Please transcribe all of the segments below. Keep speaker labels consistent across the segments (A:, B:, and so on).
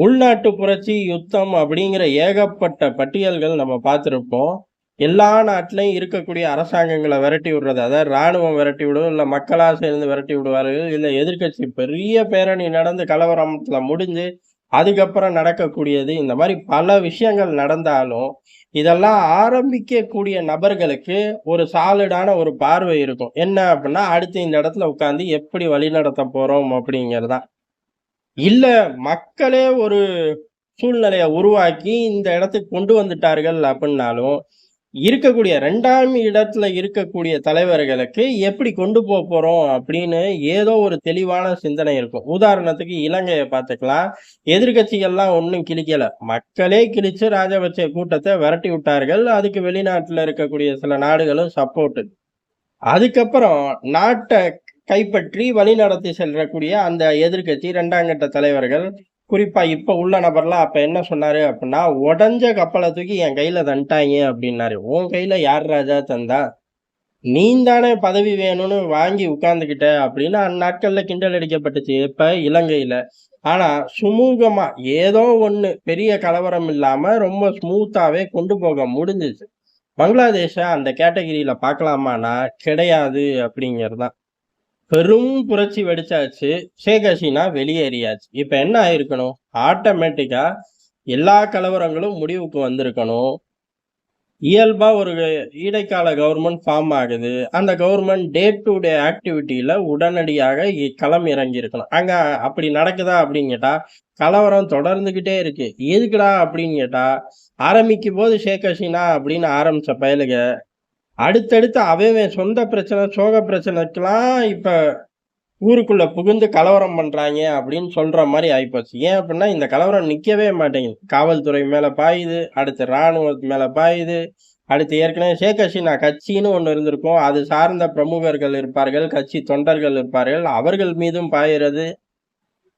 A: உள்நாட்டு புரட்சி, யுத்தம் அப்படிங்கிற ஏகப்பட்ட பட்டியல்கள் நம்ம பார்த்திருப்போம். எல்லா நாட்டிலயும் இருக்கக்கூடிய அரசாங்கங்கள விரட்டி விடுறது. அதாவது ராணுவம் விரட்டி விடும், இல்ல மக்களா சேர்ந்து விரட்டி விடுவார்கள். இல்ல எதிர்க்கட்சி பெரிய பேரணி நடந்து கலவரத்துல முடிஞ்சு, அதுக்கப்புறம் நடக்கக்கூடியது. இந்த மாரி பல விஷயங்கள் நடந்தாலும், இதெல்லாம் ஆரம்பிக்கக்கூடிய நபர்களுக்கு ஒரு சாலிடான ஒரு பார்வை இருக்கும். என்ன அப்படின்னா, அடுத்து இந்த இடத்துல உட்கார்ந்து எப்படி வழிநடத்தப் போறோம் அப்படிங்கிறது தான். இல்ல மக்களே ஒரு சூழ்நிலைய உருவாக்கி இந்த இடத்துக்கு கொண்டு வந்துட்டார்கள் அப்டின்னாலும், இருக்கக்கூடிய 2ஆம் இடத்துல இருக்கக்கூடிய தலைவர்களுக்கு எப்படி கொண்டு போறோம் அப்படின்னு ஏதோ ஒரு தெளிவான சிந்தனை இருக்கும். உதாரணத்துக்கு இலங்கைய பார்த்துக்கலாம். எதிர்க்கட்சிகள்லாம் ஒண்ணும் கிழிக்கல. மக்களே கிழிச்சு ராஜபக்சே கூட்டத்த விரட்டி விட்டார்கள். அதுக்கு வெளிநாட்டுல இருக்கக்கூடிய சில நாடுகளும் சப்போர்ட். அதுக்கப்புறம் நாட்ட கைப்பற்றி வழிநடத்தி செல்லக்கூடிய அந்த எதிர்க்கட்சி 2ஆம் கட்ட தலைவர்கள், குறிப்பா இப்ப உள்ள நபர்லாம் அப்ப என்ன சொன்னாரு அப்டின்னா, "உடைஞ்ச கப்பல தூக்கி என் கையில தந்துட்டாய்ங்க" அப்டின்னாரு. "உன் கையில யார் ராஜா தந்தா? நீந்தானே பதவி வேணும்னு வாங்கி உட்கார்ந்துகிட்ட" அப்படின்னு அந்நாட்கள்ல கிண்டல் அடிக்கப்பட்டுச்சு. எப்ப? இலங்கையில. ஆனா சுமூகமா ஏதோ ஒண்ணு பெரிய கலவரம் இல்லாம ரொம்ப ஸ்மூத்தாவே கொண்டு போக முடிஞ்சுச்சு. பங்களாதேஷ அந்த கேட்டகரியில பார்க்கலாமான்னா, கிடையாது அப்படிங்கிறது தான். பெரும் புரட்சி வெடிச்சாச்சு. ஷேக் ஹசீனா வெளியேறியாச்சு. இப்ப என்ன ஆயிருக்கணும்? ஆட்டோமேட்டிக்கா எல்லா கலவரங்களும் முடிவுக்கு வந்திருக்கணும். இயல்பா ஒரு இடைக்கால கவர்ன்மெண்ட் ஃபார்ம் ஆகுது. அந்த கவர்ன்மெண்ட் டே டு டே ஆக்டிவிட்டில உடனடியாக களம் இறங்கி இருக்கணும். அங்க அப்படி நடக்குதா அப்படின்னு கேட்டா, கலவரம் தொடர்ந்துகிட்டே இருக்கு. எதுக்குடா அப்படின்னு கேட்டா, ஆரம்பிக்கும்போது ஷேக் ஹசீனா அப்படின்னு ஆரம்பிச்ச பயலுக, அடுத்தடுத்து அவன் சொந்த பிரச்சனை, சோக பிரச்சனைக்கெல்லாம் இப்ப ஊருக்குள்ள புகுந்து கலவரம் பண்றாய்ங்க அப்படின்னு சொல்ற மாரி ஆயிப்போச்சு. ஏன் அப்படின்னா, இந்த கலவரம் நிக்கவே மாட்டேங்குது. காவல்துறை மேல பாயுது, அடுத்து ராணுவத்து மேல பாயுது, அடுத்து ஏற்கனவே ஷேக் ஹசீனா கட்சின்னு ஒண்ணு இருந்திருக்கும். அது சார்ந்த பிரமுகர்கள் இருப்பார்கள், கட்சி தொண்டர்கள் இருப்பார்கள். அவர்கள் மீதும் பாய்றது.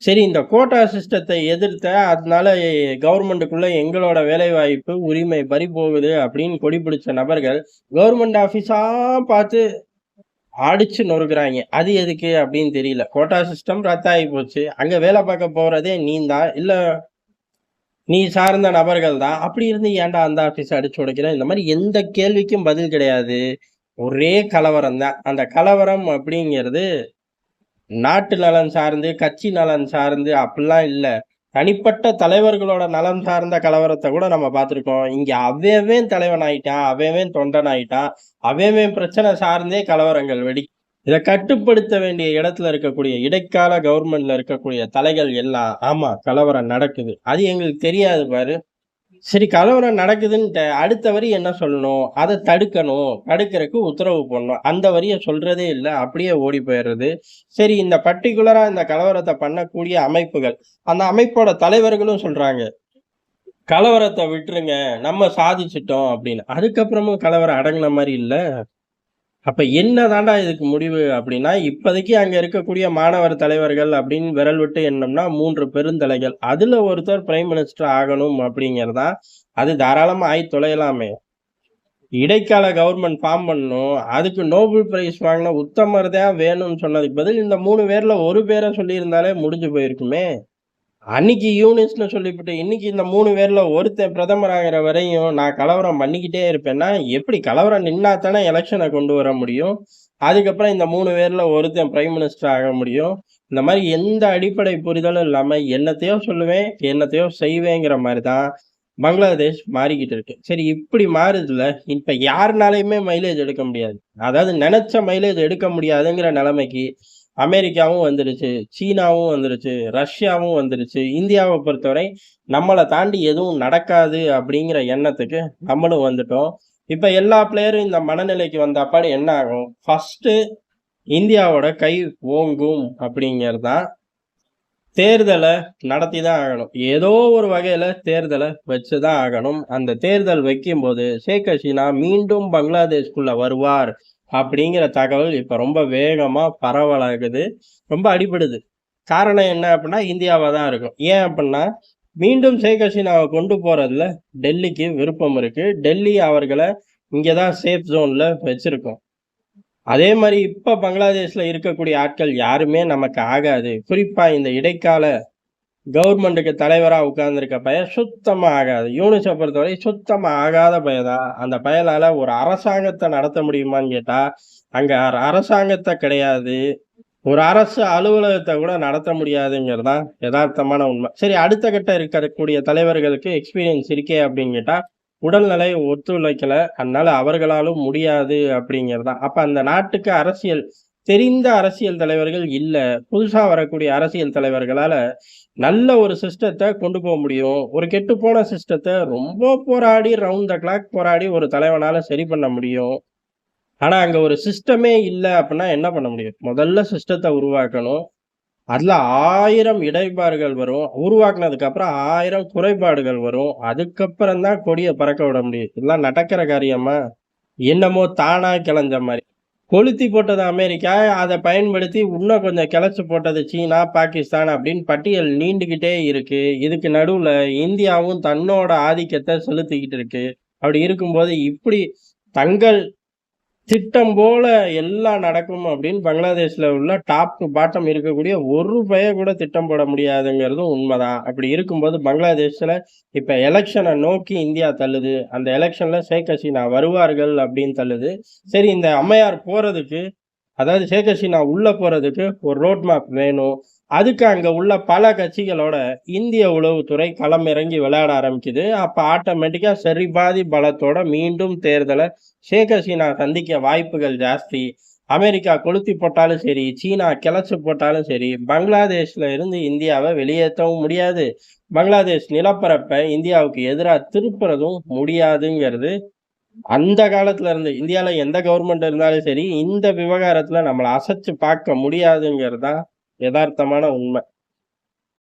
A: சரி இந்த கோட்டா சிஸ்டத்தை எதிர்த்த, அதனால கவர்மெண்ட்டுக்குள்ள எங்களோட வேலைவாய்ப்பு, உரிமை பறிபோகுது அப்படின்னு கொடி பிடிச்ச நபர்கள், கவர்மெண்ட் ஆஃபீஸா பார்த்து அடிச்சு நொறுக்குறாய்ங்க. அது எதுக்கு அப்படின்னு தெரியல. கோட்டா சிஸ்டம் ரத்தாகி போச்சு. அங்க வேலை பார்க்க போறதே நீந்தான். இல்ல நீ சார்ந்த நபர்கள் தான். அப்படி இருந்து ஏன்டா அந்த ஆபீஸ அடிச்சு உடைக்கிற? இந்த மாரி எந்த கேள்விக்கும் பதில் கிடையாது. ஒரே கலவரம் தான். அந்த கலவரம் அப்படிங்கிறது நாட்டு நலன் சார்ந்து, கட்சி நலன் சார்ந்து அப்படிலாம் இல்ல. தனிப்பட்ட தலைவர்களோட நலம் சார்ந்த கலவரத்த கூட நம்ம பார்த்திருக்கோம். இங்க அவன் தலைவன் ஆயிட்டான், அவன் தொண்டன் ஆயிட்டான், அவன் பிரச்சனை சார்ந்தே கலவரங்கள் இத கட்டுப்படுத்த வேண்டிய இடத்துல இருக்கக்கூடிய இடைக்கால கவர்மெண்ட்ல இருக்கக்கூடிய தலைகள் எல்லாம், ஆமா கலவரம் நடக்குது. அது எங்களுக்கு தெரியாது பாரு. சரி கலவரம் நடக்குதுன்ட்டு அடுத்த வரி என்ன சொல்லணும்? அத தடுக்கணும். தடுக்கிறக்கு உத்தரவு போடணும். அந்த வரிய சொல்றதே இல்ல. அப்படியே ஓடி போயிறது. சரி இந்த பர்ட்டிகுலரா இந்த கலவரத்த பண்ணக்கூடிய அமைப்புகள், அந்த அமைப்போட தலைவர்களும் சொல்றாங்க. கலவரத்த விட்டுருங்க. நம்ம சாதிச்சுட்டோம் அப்படின்னு. அதுக்கப்புறமும் கலவரம் அடங்குன மாரி இல்ல. அப்ப என்ன தாண்டா இதுக்கு முடிவு அப்படின்னா, இப்போதைக்கு அங்க இருக்கக்கூடிய மாணவர் தலைவர்கள் அப்படின்னு விரல் விட்டு எண்ணோம்னா 3 பெருந்தலைகள். அதுல ஒருத்தர் பிரைம் மினிஸ்டர் ஆகணும் அப்படிங்கிறதான். அது தாராளமா தொலையலாமே. இடைக்கால கவர்ன்மெண்ட் ஃபார்ம் பண்ணணும். அதுக்கு நோபல் பிரைஸ் வாங்குன உத்தமர் தான் வேணும்னு சொன்னதுக்கு பதில், இந்த 3 பேர்ல ஒரு பேர சொல்லியிருந்தாலே முடிஞ்சு போயிருக்குமே. அன்னைக்கு யூனிஸ்ன்னு சொல்லிப்புட்டு, இன்னைக்கு இந்த 3 பேர்ல ஒருத்தன் பிரதமர் ஆகுற வரையும் நான் கலவரம் பண்ணிக்கிட்டே இருப்பேன்னா, எப்படி கலவரம் நின்னா தானே எலக்ஷன கொண்டு வர முடியும். அதுக்கப்புறம் இந்த 3 பேர்ல ஒருத்தன் பிரைம் மினிஸ்டர் ஆக முடியும். இந்த மாரி எந்த அடிப்படை புரிதலும் இல்லாம என்னத்தையோ சொல்லுவேன், என்னத்தையோ செய்வேங்கிற மாரி தான் பங்களாதேஷ் மாறிக்கிட்டு இருக்கு. சரி இப்படி மாறுதுல்ல, இப்ப யாருனாலயுமே மைலேஜ் எடுக்க முடியாது. அதாவது நெனச்ச மைலேஜ் எடுக்க முடியாதுங்கிற நெலைமைக்கு அமெரிக்காவும் வந்துருச்சு, சீனாவும் வந்துருச்சு, ரஷ்யாவும் வந்துருச்சு. இந்தியாவ பொறுத்தவரை நம்மள தாண்டி எதுவும் நடக்காது அப்படிங்கிற எண்ணத்துக்கு நம்மளும் வந்துட்டோம். இப்ப எல்லா பிளேயரும் இந்த மனநிலைக்கு வந்தப்பாடு என்ன ஆகும்? ஃபர்ஸ்ட்டு இந்தியாவோட கை ஓங்கும் அப்படிங்கிறது தான். தேர்தல நடத்தி தான் ஆகணும். ஏதோ ஒரு வகையில தேர்தல வச்சு தான் ஆகணும். அந்த தேர்தல் வைக்கும்போது ஷேக் ஹசீனா மீண்டும் பங்களாதேஷ்குள்ள வருவார் அப்படிங்கிற தகவல் இப்ப ரொம்ப வேகமா பரவலாகுது. ரொம்ப அடிபடுது. காரணம் என்ன அப்படின்னா, இந்தியாவா தான் இருக்கும். ஏன் அப்படின்னா, மீண்டும் ஷேக் ஹசீனாவ கொண்டு போறதுல டெல்லிக்கு விருப்பம் இருக்கு. டெல்லி அவர்கள இங்க தான் சேஃப் ஜோன்ல வச்சிருக்கும். அதே மாரி இப்ப பங்களாதேஷ்ல இருக்கக்கூடிய ஆட்கள் யாருமே நமக்கு ஆகாது. குறிப்பா இந்த இடைக்கால கவர்மெண்ட்டுக்கு தலைவரா உட்கார்ந்திருக்க பையன் சுத்தமா ஆகாது. யூனுஸ பொறுத்தவரை சுத்தமா ஆகாத பையன் தான். அந்த பயலால ஒரு அரசாங்கத்த நடத்த முடியுமான்னு கேட்டா, அங்க அரசாங்கத்த கிடையாது. ஒரு அரசு அலுவலகத்த கூட நடத்த முடியாதுங்கிறது தான் எதார்த்தமான உண்மை. சரி, அடுத்த கட்ட இருக்கக்கூடிய தலைவர்களுக்கு எக்ஸ்பீரியன்ஸ் இருக்கே அப்படின்னு கேட்டா, உடல்நிலை ஒத்துழைக்கல. அதனால அவர்களாலும் முடியாது அப்படிங்கிறது தான். அப்ப அந்த நாட்டுக்கு தெரிந்த அரசியல் தலைவர்கள் இல்ல. புதுசா வரக்கூடிய அரசியல் தலைவர்களால நல்ல ஒரு சிஸ்டத்த கொண்டு முடியும். ஒரு கெட்டுப்போன சிஸ்டத்த ரொம்ப போராடி ரவுண்ட் த கிளாக் போராடி ஒரு தலைவனால சரி பண்ண முடியும். ஆனா, அங்க ஒரு சிஸ்டமே இல்ல அப்டின்னா என்ன பண்ண முடியும்? முதல்ல சிஸ்டத்த உருவாக்கணும். அதுல 1000 இடைப்பாடுகள் வரும். உருவாக்குனதுக்கு அப்புறம் 1000 குறைபாடுகள் வரும். அதுக்கப்புறம் தான் கொடிய பறக்க விட முடியும். இதெல்லாம் நடக்கிற காரியமா? என்னமோ தானா கிளஞ்ச மாரி. கொளுத்தி போட்டது அமெரிக்கா, அத பயன்படுத்தி இன்னும் கொஞ்சம் கிளச்சு போட்டது சீனா, பாகிஸ்தான் அப்படின்னு பட்டியல் நீண்டுகிட்டே இருக்கு. இதுக்கு நடுவுல இந்தியாவும் தன்னோட ஆதிக்கத்த செலுத்திக்கிட்டு இருக்கு. அப்படி இருக்கும்போது இப்படி தங்கள் திட்டம் போல எல்லாம் நடக்கும் அப்படின்னு பங்களாதேஷ்ல உள்ள டாப் டூ பாட்டம் இருக்கக்கூடிய ஒரு கூட திட்டம் போட முடியாதுங்கிறதும் உண்மைதான். அப்படி இருக்கும்போது பங்களாதேஷ்ல இப்ப எலக்ஷனை நோக்கி இந்தியா தள்ளுது. அந்த எலக்ஷன்ல ஷேக் ஹசீனா வருவார்கள் அப்படின்னு தள்ளுது. சரி, இந்த அம்மையார் போறதுக்கு, அதாவது ஷேக் ஹசீனா உள்ள போறதுக்கு ஒரு ரோட் மேப் வேணும். அதுக்கு அங்க உள்ள பல கட்சிகளோட இந்திய உளவுத்துறை களம் இறங்கி விளையாட ஆரம்பிக்குது. அப்ப ஆட்டோமேட்டிக்கா சரி பாதி பலத்தோட மீண்டும் தேர்தலை ஷேக் ஹசீனா சந்திக்க வாய்ப்புகள் ஜாஸ்தி. அமெரிக்கா கொளுத்தி போட்டாலும் சரி, சீனா கிளச்சு போட்டாலும் சரி, பங்களாதேஷ்ல இருந்து இந்தியாவை வெளியேற்றவும் முடியாது. பங்களாதேஷ் நிலப்பரப்பை இந்தியாவுக்கு எதிரா திருப்புறதும் முடியாதுங்கிறது அந்த காலத்துல இருந்து இந்தியால எந்த கவர்மெண்ட் இருந்தாலும் சரி, இந்த விவகாரத்துல நம்மள அசச்சு பார்க்க முடியாதுங்கிறது தான் எதார்த்தமான உண்மை.